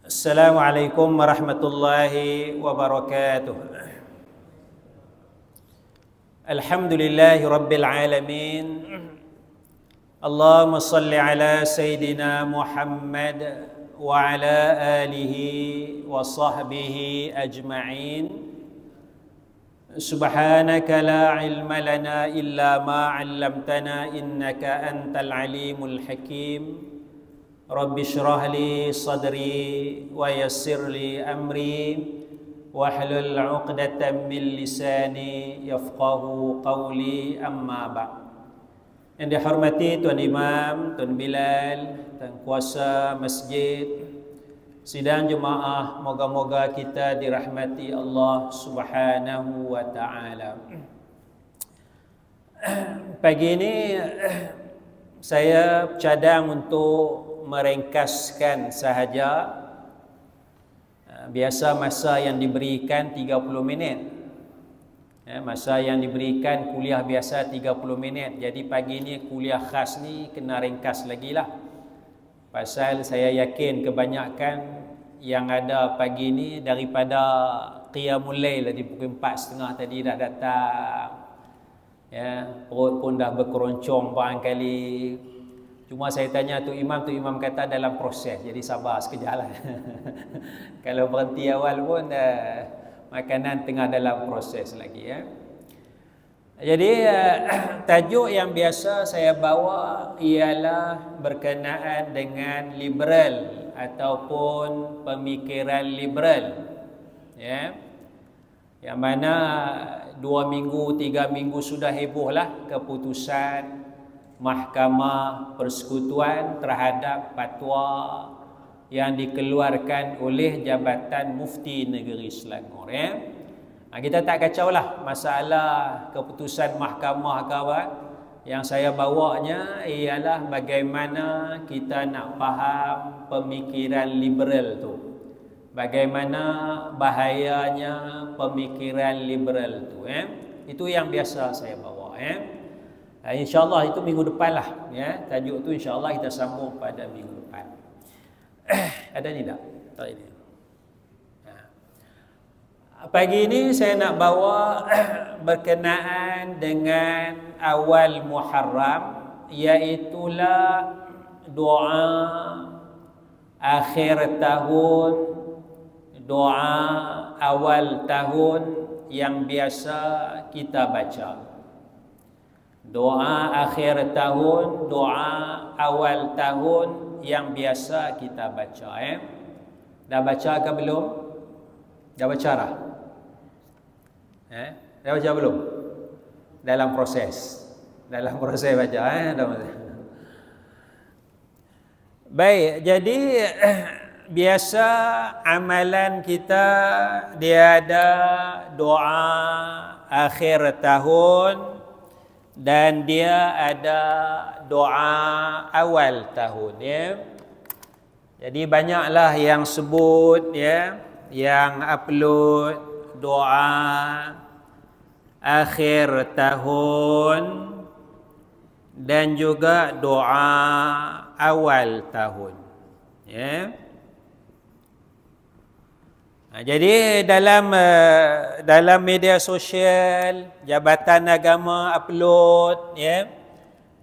Assalamualaikum warahmatullahi wabarakatuh. Alhamdulillahi rabbil alamin. Allahumma salli ala Sayyidina Muhammad wa ala alihi wa sahbihi ajma'in. Subhanaka la ilma lana illa ma 'allamtana innaka antal alimul hakim. Rabbi shrah li sadri wa yassir li amri wahlul 'uqdatam min lisani yafqahu qawli, amma ba'd. Yang dihormati Tuan Imam, Tuan Bilal, Tuan Kuasa Masjid, sidang jemaah, moga-moga kita dirahmati Allah Subhanahu wa taala. Pagi ini saya cadang untuk meringkaskan sahaja. Biasa masa yang diberikan 30 minit. Masa yang diberikan kuliah biasa 30 minit. Jadi pagi ni kuliah khas ni kena ringkas lagi lah. Pasal saya yakin kebanyakan yang ada pagi ni daripada qiyamul lail di pukul 4.30 tadi dah datang. Ya, perut pun dah berkeroncong barangkali. Cuma saya tanya tu Imam kata dalam proses. Jadi sabar sekejap lah. Kalau berhenti awal pun makanan tengah dalam proses lagi ya. Jadi tajuk yang biasa saya bawa ialah berkenaan dengan liberal ataupun pemikiran liberal. Ya. Yang mana 2 minggu, 3 minggu sudah hebohlah keputusan Mahkamah Persekutuan terhadap fatwa yang dikeluarkan oleh Jabatan Mufti Negeri Selangor. Ya. Kita tak kacaulah masalah keputusan mahkamah ke apa. Yang saya bawanya ialah bagaimana kita nak faham pemikiran liberal tu. Bagaimana bahayanya pemikiran liberal tu. Ya. Itu yang biasa saya bawa. Ya. InsyaAllah itu minggu depan lah ya. Tajuk tu insyaAllah kita sambung pada minggu depan. Ada ni tak? Tak ini. Pagi ini saya nak bawa berkenaan dengan awal Muharram, iaitulah doa akhir tahun, doa awal tahun yang biasa kita baca. Doa akhir tahun, doa awal tahun yang biasa kita baca. Dah baca ke belum? Dah baca dah? Dah baca belum? Dalam proses. Dalam proses baca. Baik, jadi biasa amalan kita dia ada doa akhir tahun dan dia ada doa awal tahun ya. Jadi banyaklah yang sebut ya, yang upload doa akhir tahun dan juga doa awal tahun ya. Jadi dalam media sosial Jabatan Agama upload ya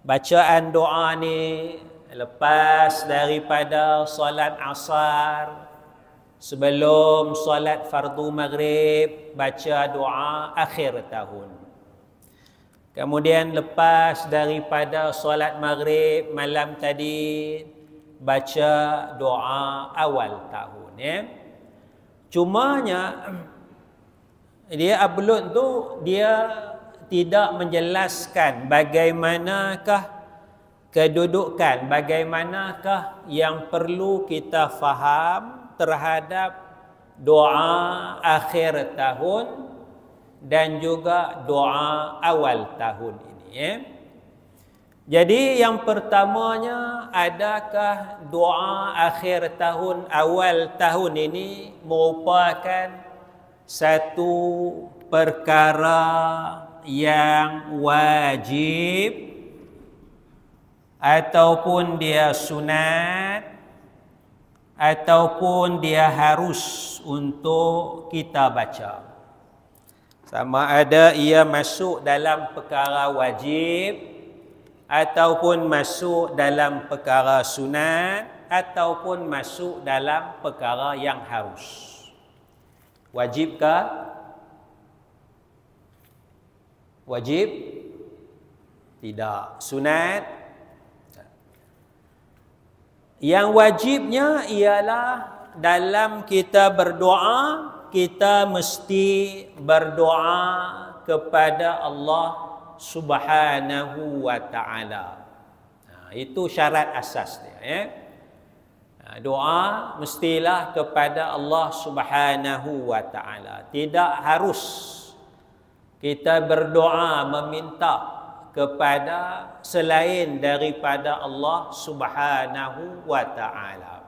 bacaan doa ni lepas daripada solat asar, sebelum solat fardu maghrib baca doa akhir tahun. Kemudian lepas daripada solat maghrib malam tadi baca doa awal tahun ya. Cumanya dia upload tu dia tidak menjelaskan bagaimanakah kedudukan, bagaimanakah yang perlu kita faham terhadap doa akhir tahun dan juga doa awal tahun ini ya. Jadi yang pertamanya, adakah doa akhir tahun, awal tahun ini merupakan satu perkara yang wajib ataupun dia sunat ataupun dia harus untuk kita baca. Sama ada ia masuk dalam perkara wajib ataupun masuk dalam perkara sunat ataupun masuk dalam perkara yang harus. Wajib ke? Wajib? Tidak. Sunat? Yang wajibnya ialah dalam kita berdoa, kita mesti berdoa kepada Allah Subhanahu wa ta'ala. Itu syarat asas dia. Doa mestilah kepada Allah Subhanahu wa ta'ala. Tidak harus kita berdoa meminta kepada selain daripada Allah Subhanahu wa ta'ala.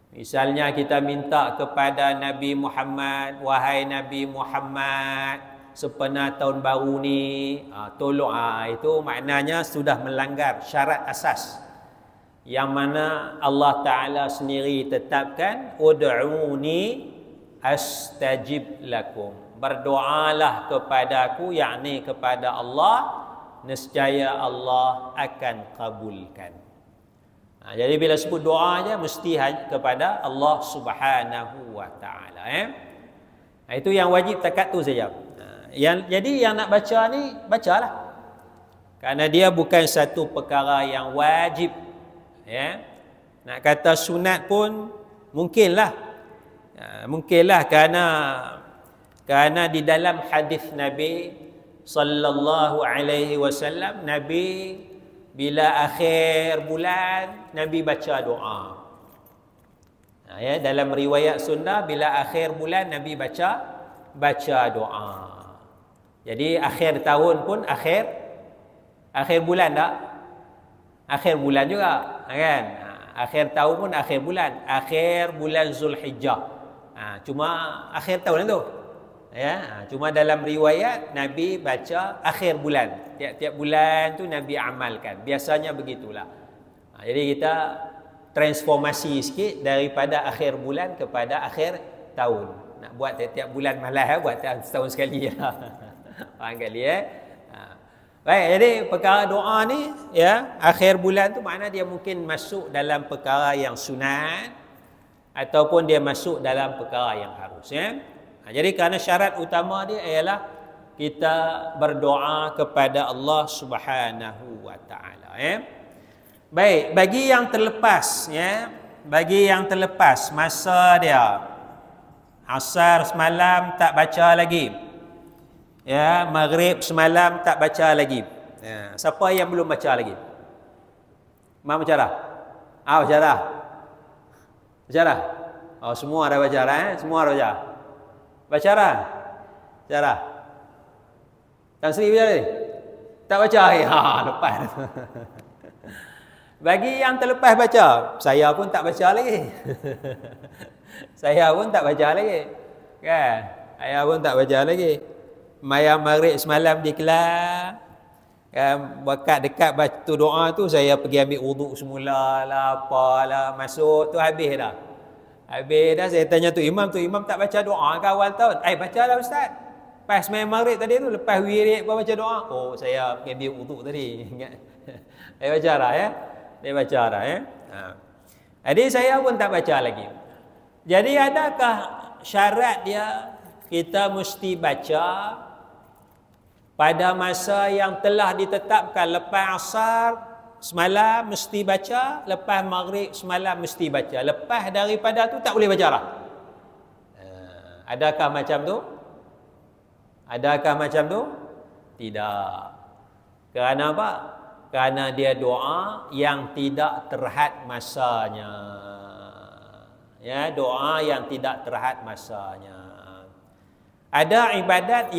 Misalnya kita minta kepada Nabi Muhammad, wahai Nabi Muhammad, sepenat tahun baru ni, tolong, itu maknanya sudah melanggar syarat asas yang mana Allah Ta'ala sendiri tetapkan, ud'uni astajib lakum. Berdoalah kepadaku, yakni kepada Allah, nescaya Allah akan kabulkan. Jadi bila sebut doa aja mesti kepada Allah Subhanahu wa ta'ala. Itu yang wajib takat tu saja. Jadi yang nak baca ni, bacalah. Kerana dia bukan satu perkara yang wajib. Nak kata sunat pun mungkinlah. Mungkinlah kerana di dalam hadis Nabi sallallahu alaihi wasallam, Nabi bila akhir bulan Nabi baca doa. Dalam riwayat sunnah, bila akhir bulan Nabi baca doa. Jadi akhir tahun pun akhir bulan tak? Akhir bulan juga, kan? Akhir tahun pun akhir bulan Zulhijjah. Cuma akhir tahun tu. Cuma dalam riwayat Nabi baca akhir bulan. Tiap-tiap bulan tu Nabi amalkan. Biasanya begitulah. Jadi kita transformasi sikit daripada akhir bulan kepada akhir tahun. Nak buat tiap-tiap bulan malah, buat setahun sekali lah. Faham kali Baik, jadi perkara doa ni akhir bulan tu makna dia mungkin masuk dalam perkara yang sunat ataupun dia masuk dalam perkara yang harus. Jadi kerana syarat utama dia ialah kita berdoa kepada Allah Subhanahu wa ta'ala. Baik, bagi yang terlepas bagi yang terlepas masa dia asar semalam tak baca lagi. Maghrib semalam tak baca lagi. Siapa yang belum baca lagi? Mak baca dah? Baca dah? Baca dah? Oh, semua dah baca dah. Semua dah baca. Baca dah? Baca dah? Tan Sri baca ni? Tak baca? Lepas. Bagi yang terlepas baca, saya pun tak baca lagi. Saya pun tak baca lagi. Kan? Saya pun tak baca lagi. Mayang maghrib semalam di kelas, Bakat dekat baca doa tu, saya pergi ambil wuduk semula lah, apalah, masuk tu habis dah. Habis dah saya tanya tu imam tak baca doa ke awal tahun? Bacalah ustaz. Pas main maghrib tadi tu, lepas wirid baca doa. Oh, saya pergi ambil wuduk tadi. Saya baca dah Dia baca dah Jadi saya pun tak baca lagi. Jadi adakah syarat dia kita mesti baca pada masa yang telah ditetapkan? Lepas asar semalam mesti baca, lepas maghrib semalam mesti baca. Lepas daripada tu tak boleh baca lah. Adakah macam tu? Adakah macam tu? Tidak. Kerana apa? Kerana dia doa yang tidak terhad masanya. Doa yang tidak terhad masanya. Ada ibadat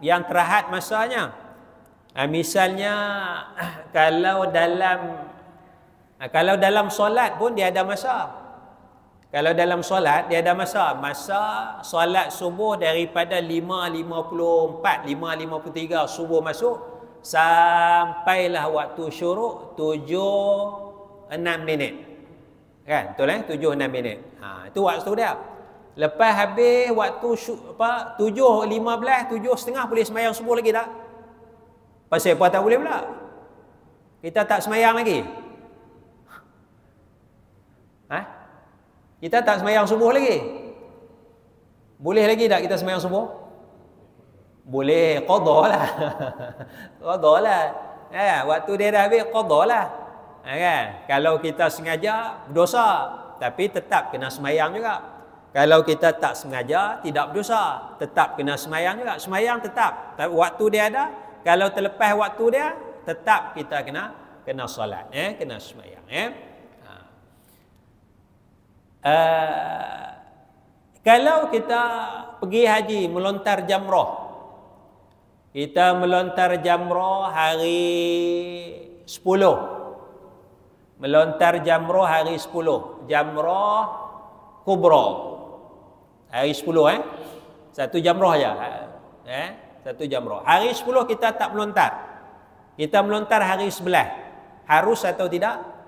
yang terhad masanya. Misalnya kalau dalam solat pun dia ada masa. Kalau dalam solat dia ada masa. Masa solat subuh daripada 5.54, 5.53 subuh masuk sampailah waktu syuruk 7.6 minit. Kan? Betul 7-6 minit. Itu waktu dia. Lepas habis waktu 7.15, 7.30 boleh semayang subuh lagi tak? Pasal apa tak boleh pula? Kita tak semayang lagi. Kita tak semayang subuh lagi. Boleh lagi tak kita semayang subuh? Boleh, qada lah. Qada lah. Waktu dia dah habis, qada lah. Kan? Kalau kita sengaja, berdosa. Tapi tetap kena semayang juga. Kalau kita tak sengaja, tidak berdosa. Tetap kena semayang juga. Semayang tetap. Tapi waktu dia ada. Kalau terlepas waktu dia, tetap kita kena solat. Kena semayang. Kalau kita pergi haji, melontar jamrah. Kita melontar jamrah hari 10. Melontar jamrah hari 10. Jamrah kubra. Hari 10 satu jamrah aja. Satu jamrah. Hari 10 kita tak melontar. Kita melontar hari 11. Harus atau tidak?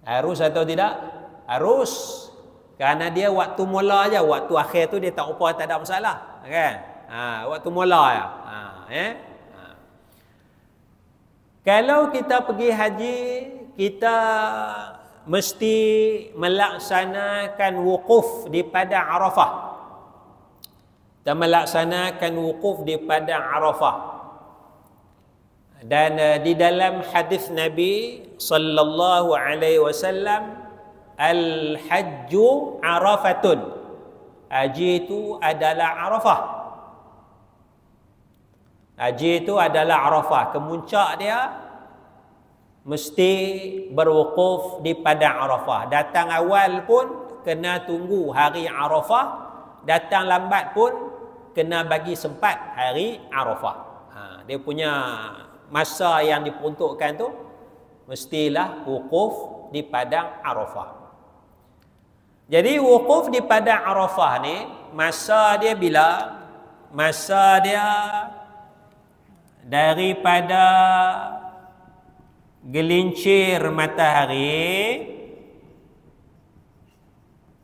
Harus atau tidak? Harus. Kerana dia waktu mula aja, waktu akhir tu dia tak apa, tak ada masalah, kan? Waktu mula ya. Kalau kita pergi haji, kita mesti melaksanakan wukuf di padang Arafah. Kita melaksanakan wukuf di padang Arafah. Dan di dalam hadis Nabi sallallahu alaihi wasallam, al-hajju Arafatun. Haji itu adalah Arafah. Haji itu adalah Arafah. Kemuncak dia mesti berwukuf di padang Arafah. Datang awal pun kena tunggu hari Arafah. Datang lambat pun kena bagi sempat hari Arafah. Dia punya masa yang diperuntukkan tu mestilah wukuf di padang Arafah. Jadi wukuf di padang Arafah ni masa dia bila? Masa dia daripada gelincir matahari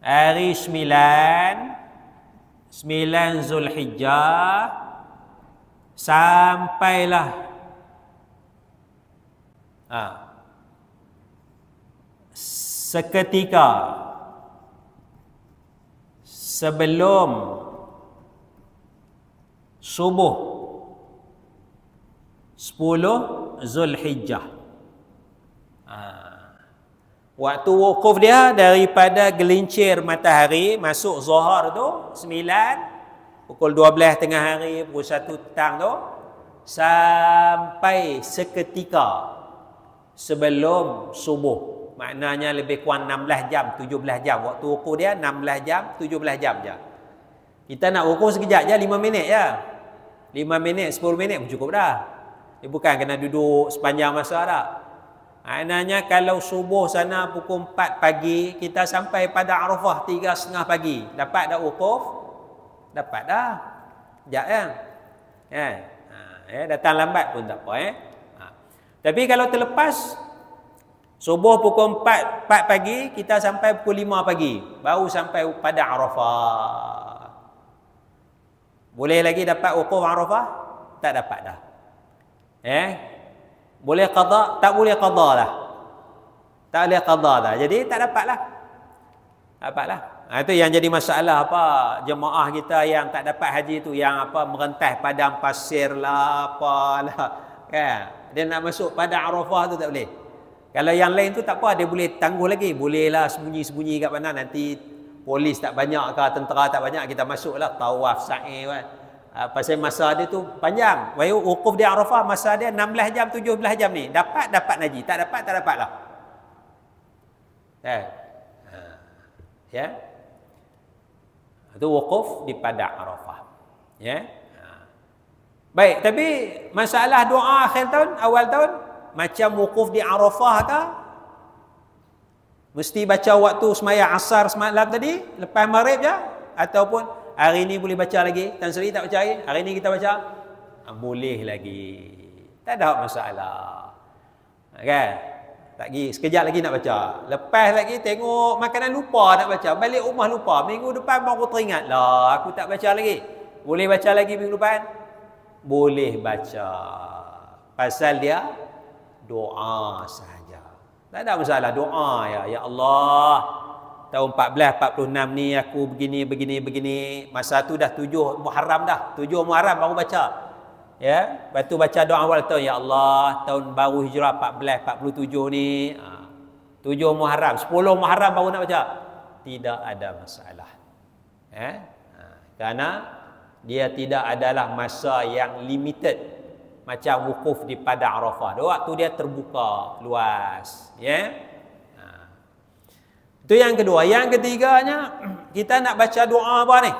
hari 9 Zulhijjah sampailah seketika sebelum subuh 10 Zulhijjah. Waktu wukuf dia daripada gelincir matahari masuk zuhur tu 9, pukul 12 tengah hari, pukul 1 petang tu, sampai seketika sebelum subuh. Maknanya lebih kurang 16 jam, 17 jam. Waktu wukuf dia 16 jam, 17 jam je. Kita nak wukuf sekejap je, 5 minit je. 5 minit, 10 minit pun cukup dah. Dia bukan kena duduk sepanjang masa dah. Maknanya kalau subuh sana pukul 4 pagi, kita sampai pada Arafah 3.30 pagi. Dapat dah wukuf? Dapat dah. Sekejap datang lambat pun tak apa. Tapi kalau terlepas, subuh pukul 4 pagi, kita sampai pukul 5 pagi. Baru sampai pada Arafah. Boleh lagi dapat wukuf Arafah? Tak dapat dah. Boleh qada? Tak boleh qada lah. Tak boleh qada dah. Jadi tak dapat lah. Dapat lah. Itu yang jadi masalah apa jemaah kita yang tak dapat haji tu, yang apa merentas padang pasir lah, apalah. Kan? Dia nak masuk pada Arafah tu tak boleh. Kalau yang lain tu tak apa, dia boleh tangguh lagi. Bolehlah sembunyi-sembunyi kat mana, nanti polis tak banyak ke, tentera tak banyak, kita masuklah tawaf sa'i kan. Pasal masa dia tu panjang. Wukuf di Arafah masa dia 16 jam, 17 jam ni. Dapat haji, tak dapat lah. Ya. Itu wukuf di padang Arafah. Ya. Baik, tapi masalah doa akhir tahun, awal tahun, macam wukuf di Arafah ke? Mesti baca waktu sembahyang asar semalam tadi, lepas maghrib je, ataupun hari ni boleh baca lagi? Tan Sri tak baca lagi? Hari ni kita baca? Boleh lagi. Tak ada masalah. Kan? Tak pergi, sekejap lagi nak baca. Lepas lagi tengok makanan lupa nak baca. Balik rumah lupa. Minggu depan baru teringat. Lah, aku tak baca lagi. Boleh baca lagi minggu depan? Boleh baca. Pasal dia doa sahaja. Tak ada masalah, doa ya. Ya Allah, tahun 1446 ni aku begini. Masa tu dah 7 Muharram dah. 7 Muharram baru baca. Ya, lepas tu baca doa awal tahun, ya Allah, tahun baru hijrah 1447 ni, 7 Muharram, 10 Muharram baru nak baca. Tidak ada masalah. Kerana dia tidak adalah masa yang limited macam wukuf di Padang Arafah. Waktu dia terbuka luas, ya. Itu yang kedua. Yang ketiganya, kita nak baca doa apa ni?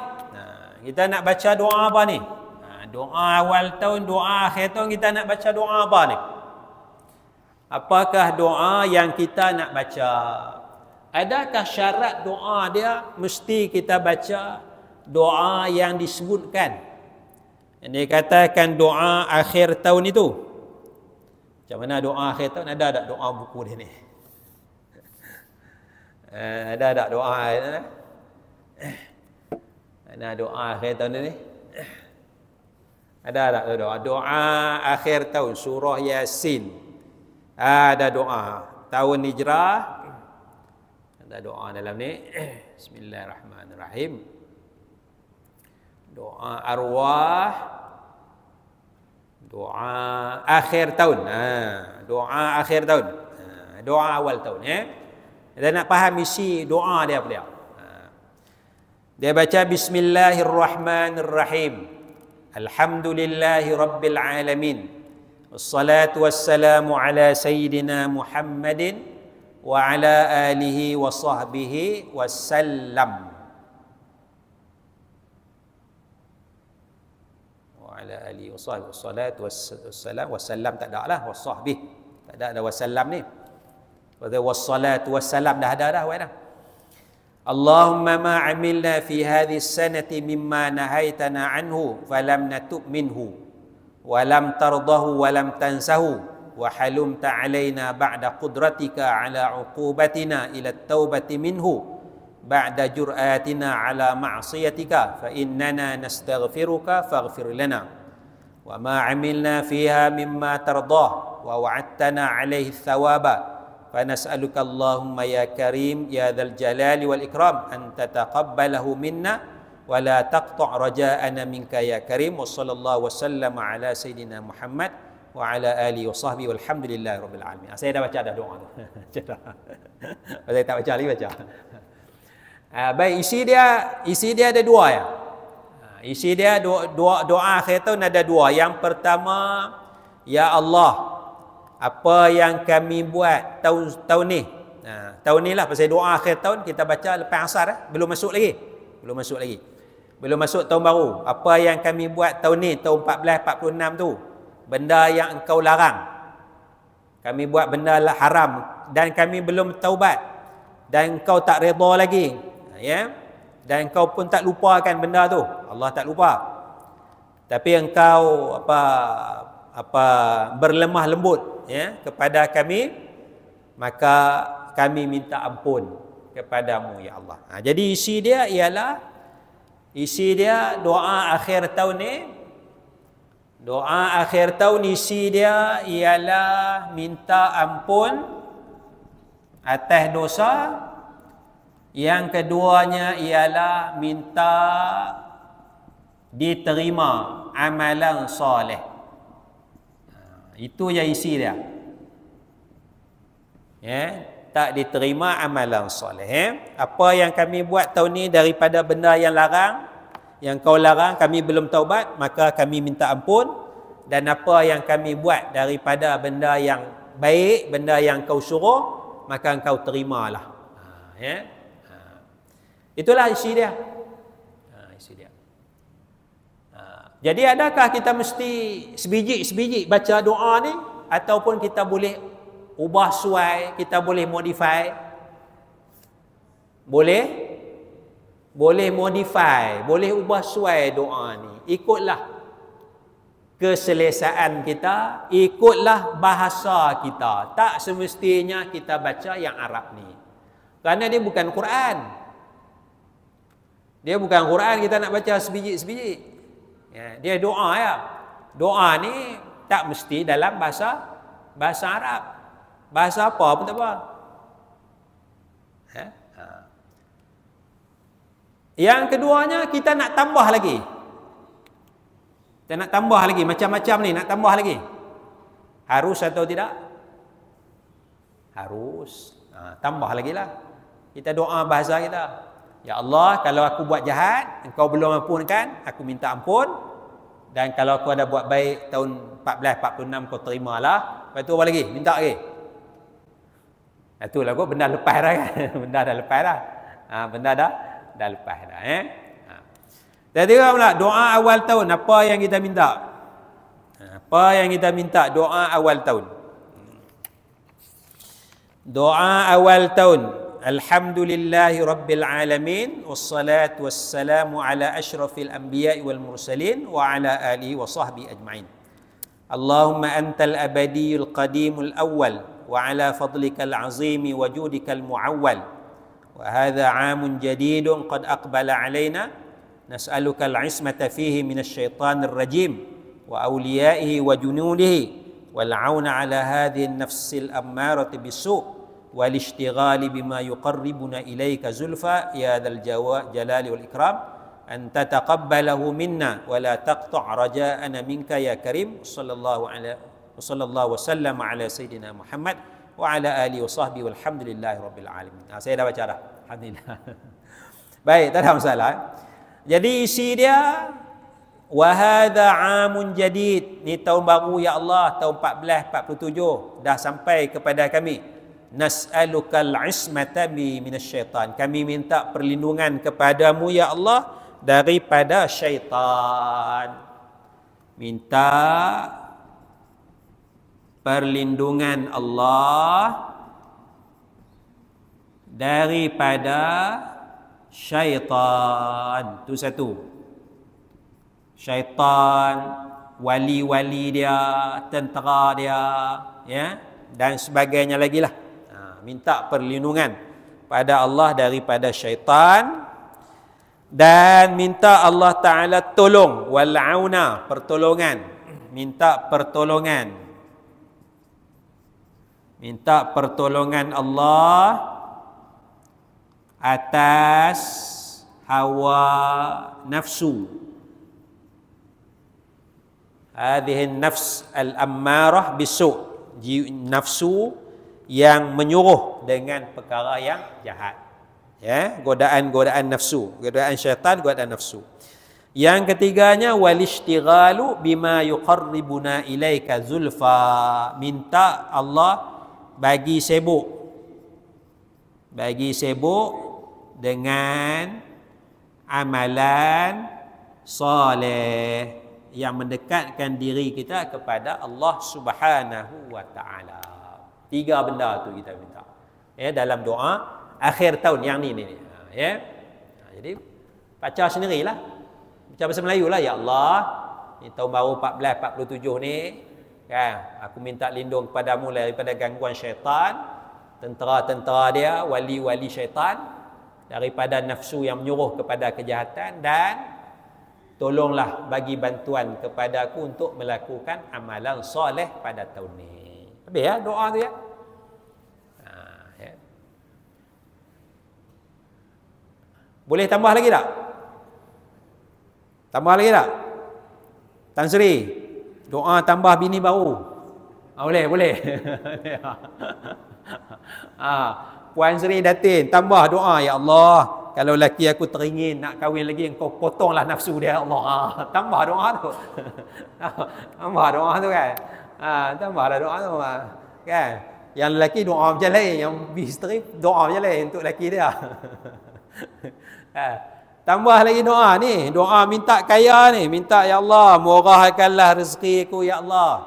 Kita nak baca doa apa ni? Doa awal tahun, doa akhir tahun, kita nak baca doa apa ni? Apakah doa yang kita nak baca? Adakah syarat doa dia mesti kita baca doa yang disebutkan? Yang dikatakan doa akhir tahun itu. Macam mana doa akhir tahun? Ada tak doa buku dia ni? Ada tak doa? Ada doa akhir tahun ni? Ada tak doa akhir tahun surah Yasin? Ada doa tahun hijrah. Ada doa dalam ni. Bismillahirrahmanirrahim. Doa arwah. Doa akhir tahun. Doa akhir tahun. Doa awal tahun, ya. Kita nak faham isi doa dia apa dia. Dia baca Bismillahirrahmanirrahim. Alhamdulillahi Rabbil Alamin. Wassalatu wassalamu ala Sayyidina Muhammadin wa ala alihi wa sahbihi wassalam. Wa ala alihi wa sahbihi wassalatu wassalam. Wassalam tak ada lah. Wassahbih. Tak ada wassalam ni. Wassalatu wassalam dah ada dah. Allahumma ma amilna fi hadhihi sanati mimma nahaitana anhu falam natub minhu wa lam tardahu wa lam tansahu wa halumta alaina ba'da qudratika ala uqubatina ila at-taubati minhu ba'da jur'atina ala ma'siyatika fa innana nastaghfiruka faghfir lana wa ma amilna fiha mimma tardah wa wa'adtana alayhi thawaba فنسألك اللهم يا كريم يا ذا الجلال والإكرام أن تتقبله منا ولا تقطع رجاءنا منك يا كريم وصلى الله وسلم على سيدنا محمد وعلى آله وصحبه والحمد لله رب العالمين. Saya dah baca dah doa tu. Saya tak baca lagi baca. Baik, isi dia ada dua ya. Isi dia doa akhir tahun ada dua. Yang pertama, ya Allah, apa yang kami buat tahun ni. Tahun ni lah, pasal doa akhir tahun kita baca lepas asar. Belum masuk lagi. Belum masuk tahun baru. Apa yang kami buat tahun ni, tahun 1446 tu. Benda yang engkau larang. Kami buat benda haram. Dan kami belum taubat. Dan engkau tak redha lagi. Ya. Dan engkau pun tak lupakan benda tu. Allah tak lupa. Tapi engkau berlemah lembut, ya, kepada kami, maka kami minta ampun kepadamu ya Allah. Jadi isi dia doa akhir tahun ni. Doa akhir tahun isi dia ialah minta ampun atas dosa. Yang keduanya ialah minta diterima amalan soleh. Itu yang isi dia. Ya, tak diterima amalan soleh. Apa yang kami buat tahun ni daripada benda yang larang, yang kau larang, kami belum taubat, maka kami minta ampun. Dan apa yang kami buat daripada benda yang baik, benda yang kau suruh, maka engkau terimalah. Ya. Itulah isi dia. Isi dia. Jadi adakah kita mesti sebiji-sebiji baca doa ni, ataupun kita boleh ubah suai, kita boleh modify? Boleh modify, boleh ubah suai doa ni. Ikutlah keselesaan kita, ikutlah bahasa kita. Tak semestinya kita baca yang Arab ni. Kerana dia bukan Quran. Dia bukan Quran kita nak baca sebiji-sebiji. Ya, dia doa ya. Doa ni tak mesti dalam bahasa Arab. Bahasa apa pun tak apa. Yang keduanya kita nak tambah lagi. Kita nak tambah lagi macam-macam ni, nak tambah lagi. Harus atau tidak? Harus. Tambah lagi lah. Kita doa bahasa kita. Ya Allah, kalau aku buat jahat, Engkau belum ampunkan, aku minta ampun. Dan kalau aku ada buat baik tahun 1446 kau terimalah. Lepas tu apa lagi? Minta lagi. Itulah kau benda lepas dah kan. Benda dah lepas dah. Benda dah lepas dah Jadi pula doa awal tahun apa yang kita minta? Apa yang kita minta doa awal tahun? Doa awal tahun. Alhamdulillahi rabbil alamin wassalatu wassalamu ala asyrafil anbiya'i wal mursalin wa ala alihi wa sahbihi ajma'in. Allahumma antal abadiyul qadimul awwal wa ala fadlikal azimi wa judikal muawwal. Wa hadha 'amun jadidun qad aqbala 'alaina nas'aluka al-'ismata fihi minasy syaithanir rajim wa awliya'ihi wa junudihi wal 'auna 'ala hadhihi an-nafsil ammarati bis-su' wal ishtighali bima yuqarribuna ilaika zulfa ya dzal jalali wal ikram an tataqabbalahu minna wa la taqta' raja'ana minka ya karim sallallahu wasallam ala sayidina Muhammad wa ala alihi wa sahbihi walhamdulillahi rabbil alamin. Saya dah baca dah. Alhamdulillah. Baik, tak ada masalah. Jadi isi dia wa hadza 'amun jadid. Ni tahun baru ya Allah, tahun 1447 dah sampai kepada kami. Nas'alukal ismata minasyaitan. Kami minta perlindungan kepadamu ya Allah daripada syaitan. Minta perlindungan Allah daripada syaitan. Itu satu. Syaitan, wali-wali dia, tentera dia, ya, dan sebagainya lagi lah. Minta perlindungan pada Allah daripada syaitan dan minta Allah Ta'ala tolong wal'auna, pertolongan. Minta pertolongan Allah atas hawa nafsu. Hadhihi nafs al-ammarah bisu', nafsu yang menyuruh dengan perkara yang jahat. Ya, godaan nafsu, godaan syaitan, godaan nafsu. Yang ketiganya walishtighalu bima yuqarribuna ilaika zulfa. Minta Allah bagi sibuk dengan amalan soleh yang mendekatkan diri kita kepada Allah Subhanahu wa taala. 3 benda tu kita minta. Ya, dalam doa akhir tahun yang ni. Ya. Jadi baca sendirilah. Baca bahasa Melayu lah. Ya Allah, ni tahun baru 1447 ni, kan, aku minta lindung kepadamu daripada gangguan syaitan, tentera-tentera dia, wali-wali syaitan, daripada nafsu yang menyuruh kepada kejahatan, dan tolonglah bagi bantuan kepadaku untuk melakukan amalan soleh pada tahun ni. Habis ya doa tu ya. Ya. Boleh tambah lagi tak? Tambah lagi tak? Tan Sri, doa tambah bini baru. Boleh. Puan Sri Datin, tambah doa, ya Allah, kalau laki aku teringin nak kahwin lagi, engkau potonglah nafsu dia, ya Allah. Tambah doa tu. Tambah doa tu kan. Tambahlah doa tu kan. Yang lelaki doa macam lain, yang isteri doa macam lain untuk lelaki dia. Tambah lagi doa ni, doa minta kaya ni, minta ya Allah murahkanlah rezekiku ya Allah.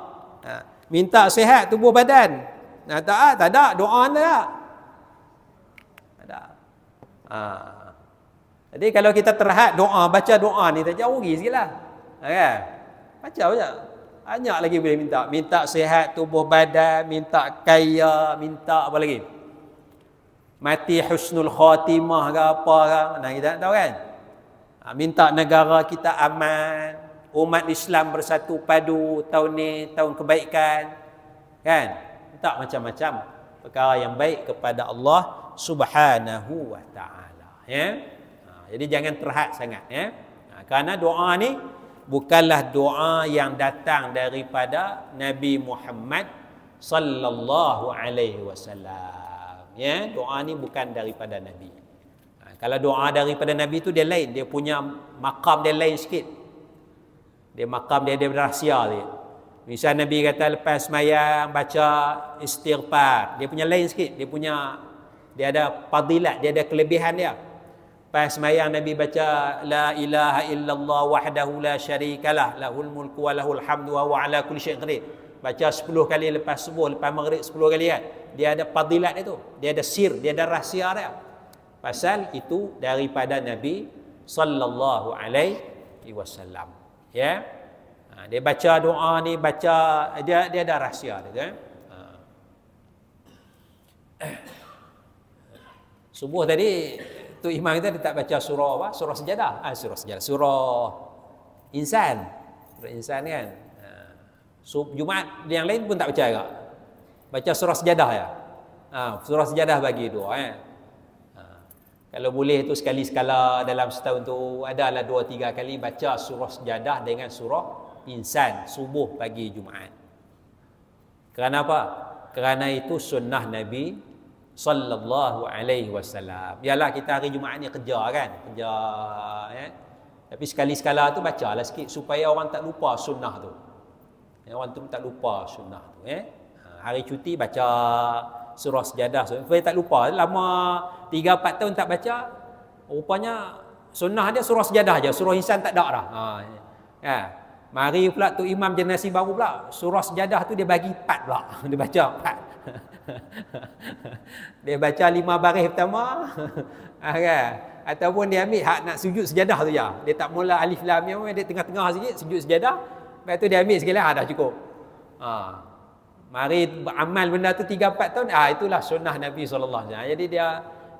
Minta sihat tubuh badan. Tak ada doa tak. Ada. Jadi kalau kita terhad doa, baca doa ni tak jauh sikitlah. Kan? Baca. Banyak lagi boleh minta. Minta sihat tubuh badan, minta kaya, minta apa lagi? Mati husnul khatimah ke apa ke. Nah, kita tak tahu kan? Minta negara kita aman, umat Islam bersatu padu tahun ni, tahun kebaikan. Kan? Minta macam-macam perkara yang baik kepada Allah Subhanahu wa taala, ya. Jadi jangan terhad sangat, ya. Kerana doa ni bukanlah doa yang datang daripada Nabi Muhammad sallallahu alaihi wasallam. Ya, doa ni bukan daripada Nabi. Kalau doa daripada Nabi tu dia lain, dia punya makam dia lain sikit. Dia makam dia rahsia dia. Misal Nabi kata lepas sembahyang baca istighfar, dia punya lain sikit, dia ada fadilat, dia ada kelebihan dia. Pas sembahyang Nabi baca la ilaha illallah wahdahu la syarikalah lahul mulku wa lahul hamdu wa huwa ala kulli syai'in qadir. Baca 10 kali lepas subuh, lepas maghrib 10 kali kan. Dia ada fadilat itu, dia ada sir, dia ada rahsia dia. Pasal itu daripada Nabi sallallahu alaihi wasallam. Ya. Dia baca doa ni, baca dia ada rahsia dia kan. Subuh tadi tu imam kita dia tak baca surah apa? Surah Sejadah. Surah Sejadah. Surah Insan. Surah Insan kan. Jumaat yang lain pun tak baca juga. Baca surah Sejadah ya. Surah Sejadah bagi dua kan. Kalau boleh tu sekali-sekala dalam setahun tu adalah 2-3 kali baca surah Sejadah dengan surah Insan subuh pagi Jumaat. Kerana apa? Kerana itu sunnah Nabi sallallahu alaihi wasallam. Biarlah kita hari Jumaat ni kerja kan, ya. Tapi sekali-sekala tu bacalah sikit supaya orang tak lupa sunnah tu. Ya, orang tu tak lupa sunnah tu, ya. Hari cuti baca surah Sejadah supaya tak lupa. Lama 3-4 tahun tak baca, rupanya sunnah dia surah Sejadah je, surah Insan tak ada dah. Ya. Mari pula tu imam generasi baru pula, surah Sejadah tu dia bagi 4 pula. Dia baca 4. Dia baca 5 baris pertama kan? Ataupun dia ambil hak nak sujud sejadah tu je. Dia tak mula alif lam mim, dia tengah-tengah sikit sujud sejadah. Lepas tu dia ambil sekali dah cukup. Mari amal benda tu 3-4 tahun, itulah sunnah Nabi sallallahu alaihi wasallam. Jadi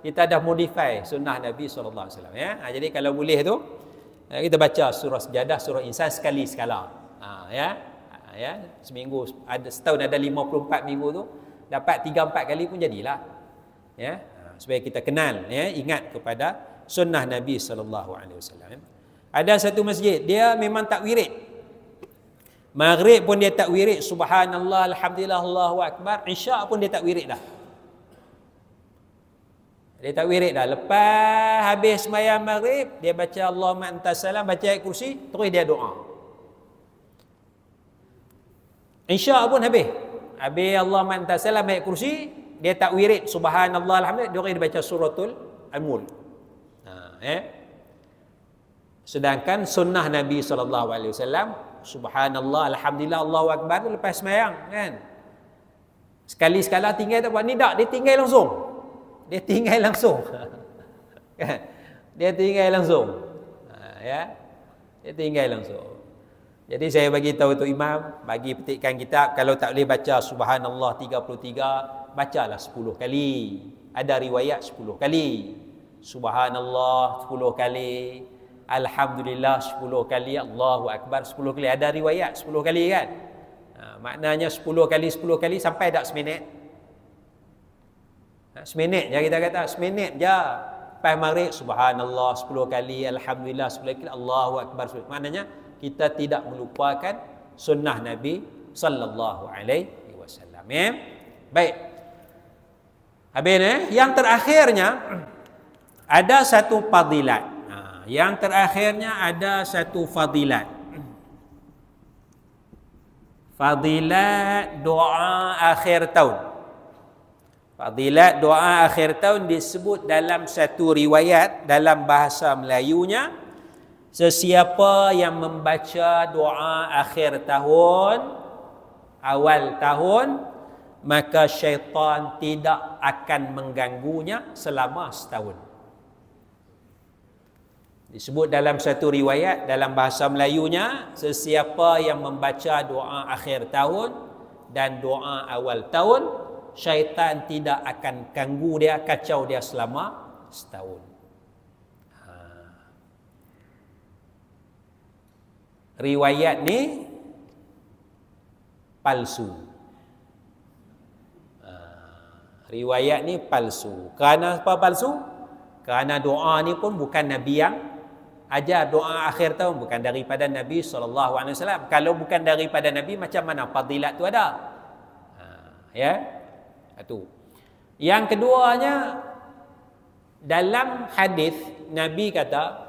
kita dah modify sunnah Nabi sallallahu alaihi wasallam, ya. Jadi kalau boleh tu kita baca surah Sejadah, surah Insan sekali sekala. Ya. Seminggu ada, setahun ada 54 minggu tu, dapat 3-4 kali pun jadilah. Ya. Supaya kita kenal, ya, ingat kepada sunnah Nabi sallallahu alaihi wasallam. Ada satu masjid dia memang tak wirid. Maghrib pun dia tak wirid, subhanallah, alhamdulillah, Allahu akbar. Isyak pun dia tak wirid dah. Dia tak wirid dah. Lepas habis sembahyang maghrib, dia baca Allahumma antas salam, baca ayat kursi, terus dia doa. Isyak pun habis. Habis Allahumma antas salam, ayat kursi, dia tak wirid subhanallah, alhamdulillah, dia baca suratul Al-Mulk. Sedangkan sunnah Nabi sallallahu alaihi wasallam, subhanallah, alhamdulillah, Allahu akbar lepas sembahyang kan. Sekali-sekala tinggal tak buat ni tak, dia tinggal langsung. Dia tinggal langsung. Dia tinggal langsung. Ya. Dia tinggal langsung. Jadi saya bagi tahu tu imam, bagi petikan kitab, kalau tak boleh baca subhanallah 33, bacalah 10 kali. Ada riwayat 10 kali. Subhanallah 10 kali. Alhamdulillah 10 kali, Allahu akbar 10 kali. Ada riwayat 10 kali kan. Maknanya 10 kali sampai tak seminit. Seminit je kita kata, seminit je. Lepas maghrib subhanallah 10 kali, alhamdulillah 10 kali, Allahu akbar 10 kali. Maknanya kita tidak melupakan sunnah Nabi sallallahu alaihi wasallam. Ya. Baik. Habis yang terakhirnya ada satu fadilat. Yang terakhirnya ada satu fadilat. Fadilat doa akhir tahun. Fadilat doa akhir tahun disebut dalam satu riwayat dalam bahasa Melayunya, sesiapa yang membaca doa akhir tahun, awal tahun, maka syaitan tidak akan mengganggunya selama setahun. Disebut dalam satu riwayat dalam bahasa Melayunya, sesiapa yang membaca doa akhir tahun dan doa awal tahun, syaitan tidak akan ganggu dia, kacau dia selama setahun. Riwayat ni palsu. Riwayat ni palsu. Kerana apa palsu? Kerana doa ni pun bukan Nabi yang ajar. Doa akhir tahun bukan daripada Nabi SAW. Kalau bukan daripada Nabi, macam mana fadilat tu ada? Ya, itu. Yang keduanya, dalam hadis Nabi kata,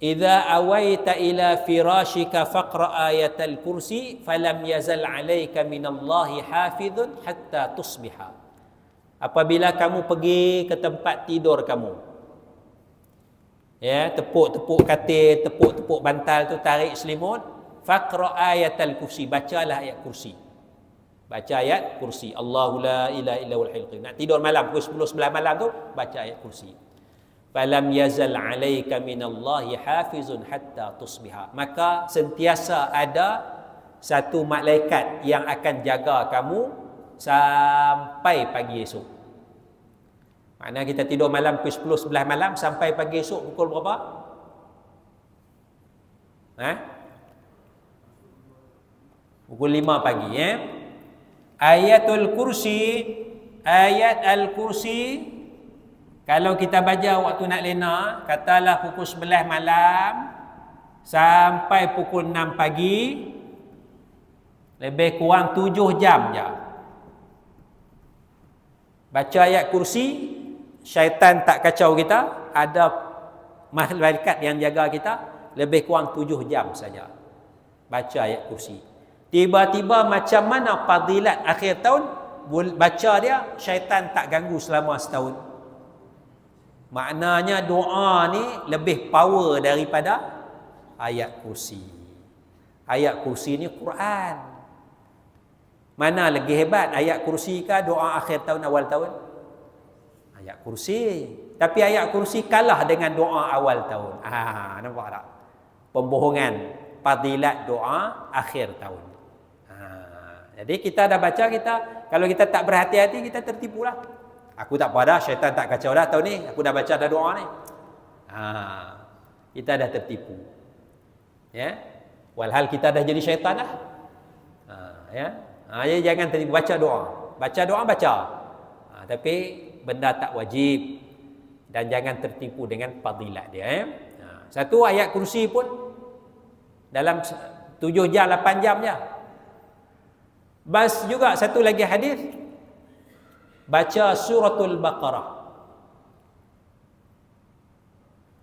"Idza awaita ila firashika faqra ayatal kursi falam yazal 'alaika minallahi hafizun hatta tusbiha." Apabila kamu pergi ke tempat tidur kamu, ya, tepuk-tepuk katil, tepuk-tepuk bantal tu, tarik selimut, faqra ayatal kursi, bacalah ayat kursi. Baca ayat kursi. Allahu la ilaha illa huwal hayyul qayyum. Nak tidur malam pukul 10 11 malam tu, baca ayat kursi. Falam yazal 'alaika minallahi hafizun hatta tusbiha. Maka sentiasa ada satu malaikat yang akan jaga kamu sampai pagi esok. Maknanya kita tidur malam pukul 10 11 malam sampai pagi esok pukul berapa? Pukul 5 pagi, ya. Ayatul kursi, ayat al-kursi, kalau kita baca waktu nak lena, katalah pukul 11 malam sampai pukul 6 pagi, lebih kurang 7 jam je. Baca ayat kursi, syaitan tak kacau kita, ada malaikat yang jaga kita, lebih kurang 7 jam saja. Baca ayat kursi. Tiba-tiba macam mana fadilat akhir tahun, baca dia, syaitan tak ganggu selama setahun. Maknanya doa ni lebih power daripada ayat kursi. Ayat kursi ni Quran. Mana lagi hebat, ayat kursi ke doa akhir tahun awal tahun? Ayat kursi. Tapi ayat kursi kalah dengan doa awal tahun. Nampak tak? Pembohongan fadilat doa akhir tahun. Jadi kita dah baca, kalau kita tak berhati-hati, kita tertipu lah. Aku tak apa dah, syaitan tak kacau dah tahun ni, aku dah baca dah doa ni. Kita dah tertipu. Ya. Walhal kita dah jadi syaitan dah. Ya. Jadi jangan tertipu, baca doa. Baca doa, baca. Tapi benda tak wajib. Dan jangan tertipu dengan fadilat dia. Ya. Satu ayat kursi pun dalam 7 jam, 8 jam je. Bas juga satu lagi hadis, baca suratul Baqarah.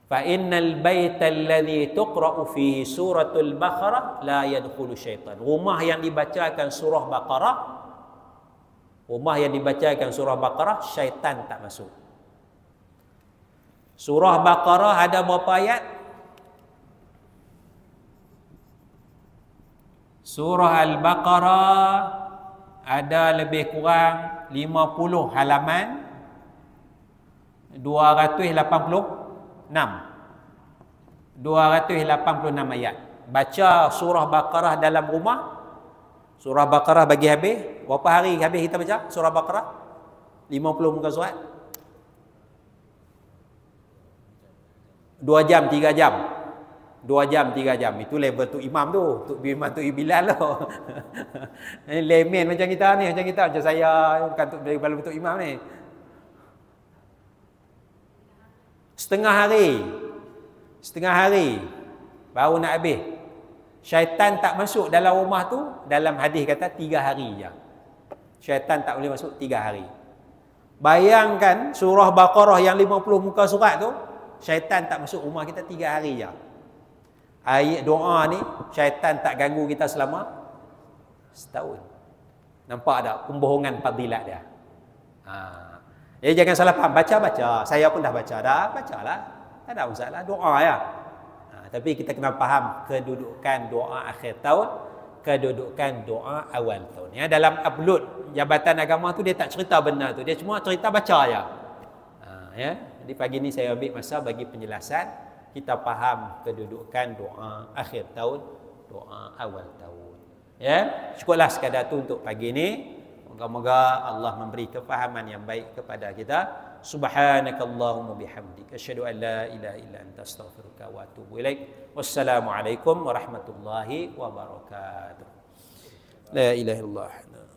Fa innal baita alladhi tuqra'u fihi suratul Baqarah la yadkhulu syaitan. Rumah yang dibacakan surah Baqarah, syaitan tak masuk. Surah Baqarah ada berapa ayat? Surah Al-Baqarah ada lebih kurang 50 halaman, 286 ayat. Baca surah Baqarah dalam rumah. Surah Baqarah bagi habis. Berapa hari habis kita baca surah Baqarah? 50 muka surat. 2 jam, 3 jam. 2 jam, 3 jam. Itu level tu imam tu. Tuk imam tu Bilal tu. Ini lemen macam kita ni. Macam saya. Bukan tuk imam ni. Setengah hari. Baru nak habis. Syaitan tak masuk dalam rumah tu. Dalam hadis kata 3 hari je. Syaitan tak boleh masuk 3 hari. Bayangkan surah Baqarah yang 50 muka surat tu. Syaitan tak masuk rumah kita 3 hari je. Ayat doa ni syaitan tak ganggu kita selama setahun. Nampak tak pembohongan fadilat dia? Jadi jangan salah faham. Baca. Saya pun dah baca dah. Bacalah. Tak ada masalah. Doa ya. Tapi kita kena faham kedudukan doa akhir tahun, kedudukan doa awal tahun. Ya, dalam upload Jabatan Agama tu dia tak cerita benda tu. Dia cuma cerita baca ya. Ya. Di pagi ni saya ambil masa bagi penjelasan, kita faham kedudukan doa akhir tahun, doa awal tahun. Ya, cukuplah sekadar tu untuk pagi ni. Moga-moga Allah memberi kefahaman yang baik kepada kita. Subhanakallahumma bihamdik asyhadu an la ilaha illa anta astaghfiruka wa atubu ilaik. Wassalamualaikum warahmatullahi wabarakatuh. La ilaha illallah.